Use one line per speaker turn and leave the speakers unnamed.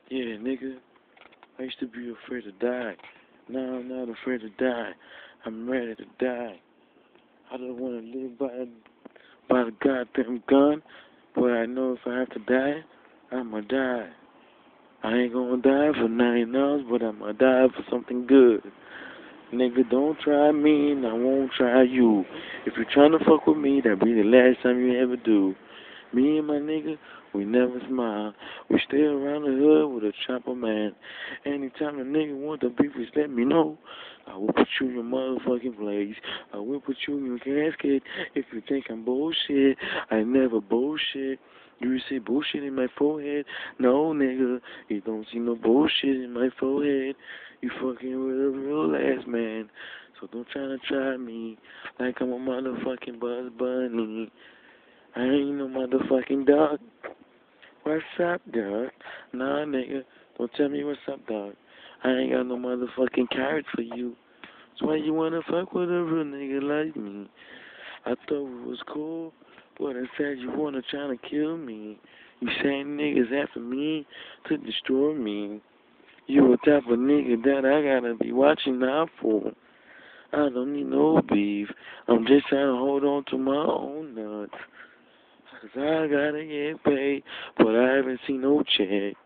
Yeah, nigga, I used to be afraid to die. Now I'm not afraid to die. I'm ready to die. I don't want to live by the goddamn gun, but I know if I have to die, I'ma die. I ain't gonna die for nothing else, but I'ma die for something good. Nigga, don't try me, and I won't try you. If you're trying to fuck with me, that'll be the last time you ever do. Me and my nigga, we never smile. We stay around the hood with a chopper man. Anytime a nigga want the beef, just let me know. I will put you in your motherfucking place. I will put you in your casket if you think I'm bullshit. I never bullshit. You see bullshit in my forehead? No, nigga, you don't see no bullshit in my forehead. You fucking with a real ass man. So don't try to try me like I'm a motherfucking Buzz Bunny. I ain't no motherfucking dog. What's up, dog? Nah, nigga, don't tell me what's up, dog. I ain't got no motherfucking carrot for you. That's why you wanna fuck with a real nigga like me. I thought it was cool, but instead you wanna try to kill me. You saying niggas after me to destroy me. You a type of nigga that I gotta be watching out for. I don't need no beef. I'm just trying to hold on to my own nuts. 'Cause I gotta get paid, but I haven't seen no check.